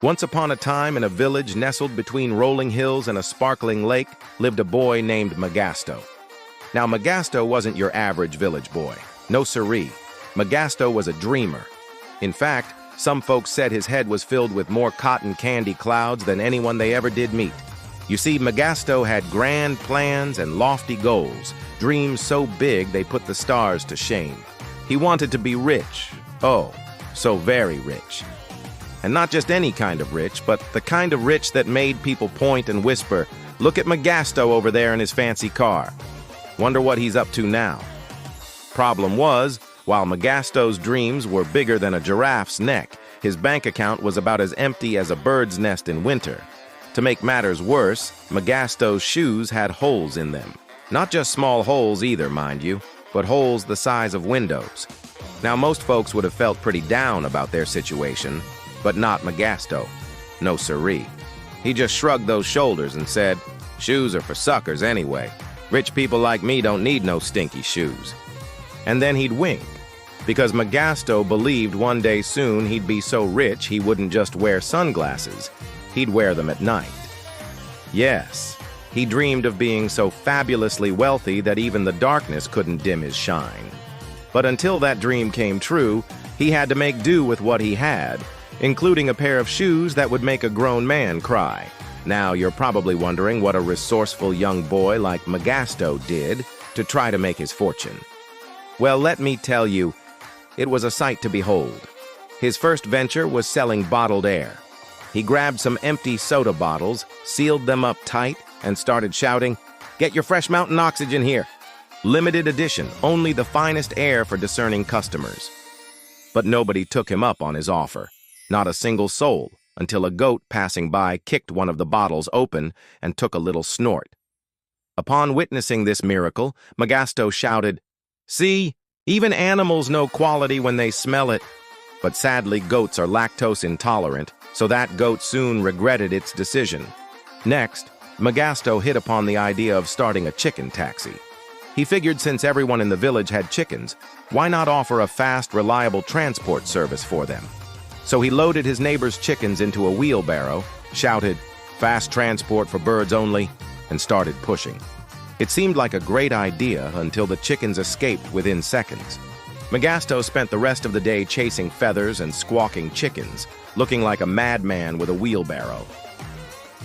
Once upon a time, in a village nestled between rolling hills and a sparkling lake, lived a boy named Mgasto. Now, Mgasto wasn't your average village boy. No siree. Mgasto was a dreamer. In fact, some folks said his head was filled with more cotton candy clouds than anyone they ever did meet. You see, Mgasto had grand plans and lofty goals, dreams so big they put the stars to shame. He wanted to be rich. Oh, so very rich. And not just any kind of rich, but the kind of rich that made people point and whisper, "Look at Mgasto over there in his fancy car. Wonder what he's up to now." Problem was, while Mgasto's dreams were bigger than a giraffe's neck, his bank account was about as empty as a bird's nest in winter. To make matters worse, Mgasto's shoes had holes in them. Not just small holes either, mind you, but holes the size of windows. Now, most folks would have felt pretty down about their situation, but not Mgasto. No siree. He just shrugged those shoulders and said, "Shoes are for suckers anyway. Rich people like me don't need no stinky shoes." And then he'd wink, because Mgasto believed one day soon he'd be so rich he wouldn't just wear sunglasses, he'd wear them at night. Yes, he dreamed of being so fabulously wealthy that even the darkness couldn't dim his shine. But until that dream came true, he had to make do with what he had, including a pair of shoes that would make a grown man cry. Now, you're probably wondering what a resourceful young boy like Mgasto did to try to make his fortune. Well, let me tell you, it was a sight to behold. His first venture was selling bottled air. He grabbed some empty soda bottles, sealed them up tight, and started shouting, "Get your fresh mountain oxygen here. Limited edition, only the finest air for discerning customers." But nobody took him up on his offer. Not a single soul, until a goat passing by kicked one of the bottles open and took a little snort. Upon witnessing this miracle, Mgasto shouted, "See, even animals know quality when they smell it." But sadly, goats are lactose intolerant, so that goat soon regretted its decision. Next, Mgasto hit upon the idea of starting a chicken taxi. He figured since everyone in the village had chickens, why not offer a fast, reliable transport service for them? So he loaded his neighbor's chickens into a wheelbarrow, shouted, "Fast transport for birds only," and started pushing. It seemed like a great idea until the chickens escaped within seconds. Mgasto spent the rest of the day chasing feathers and squawking chickens, looking like a madman with a wheelbarrow.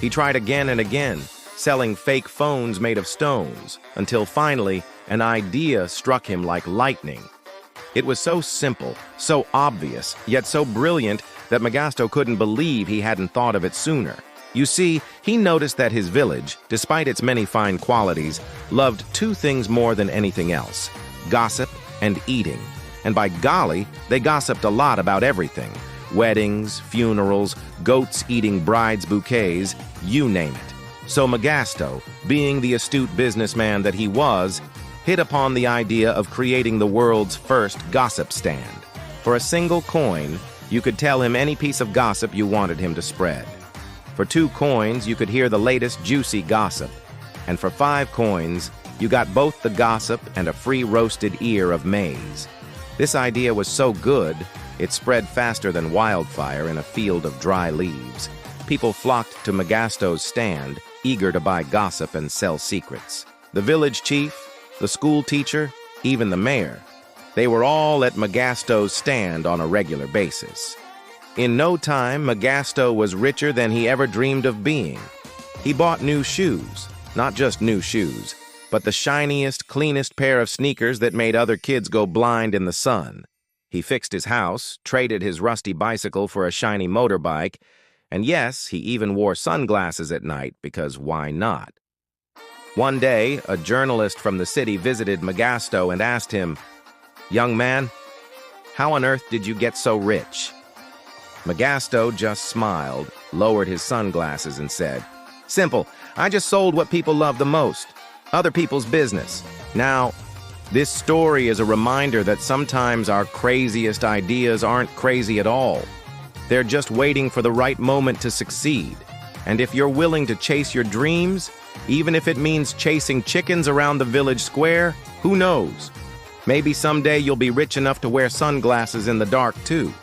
He tried again and again, selling fake phones made of stones, until finally an idea struck him like lightning. It was so simple, so obvious, yet so brilliant that Mgasto couldn't believe he hadn't thought of it sooner. You see, he noticed that his village, despite its many fine qualities, loved two things more than anything else: gossip and eating. And by golly, they gossiped a lot about everything. Weddings, funerals, goats eating brides' bouquets, you name it. So Mgasto, being the astute businessman that he was, hit upon the idea of creating the world's first gossip stand. For a single coin, you could tell him any piece of gossip you wanted him to spread. For 2 coins, you could hear the latest juicy gossip. And for 5 coins, you got both the gossip and a free roasted ear of maize. This idea was so good, it spread faster than wildfire in a field of dry leaves. People flocked to Mgasto's stand, eager to buy gossip and sell secrets. The village chief, the school teacher, even the mayor, they were all at Mgasto's stand on a regular basis. In no time, Mgasto was richer than he ever dreamed of being. He bought new shoes, not just new shoes, but the shiniest, cleanest pair of sneakers that made other kids go blind in the sun. He fixed his house, traded his rusty bicycle for a shiny motorbike, and yes, he even wore sunglasses at night, because why not? One day, a journalist from the city visited Mgasto and asked him, "Young man, how on earth did you get so rich?" Mgasto just smiled, lowered his sunglasses, and said, "Simple, I just sold what people love the most, other people's business." Now, this story is a reminder that sometimes our craziest ideas aren't crazy at all. They're just waiting for the right moment to succeed. And if you're willing to chase your dreams, even if it means chasing chickens around the village square, who knows? Maybe someday you'll be rich enough to wear sunglasses in the dark too.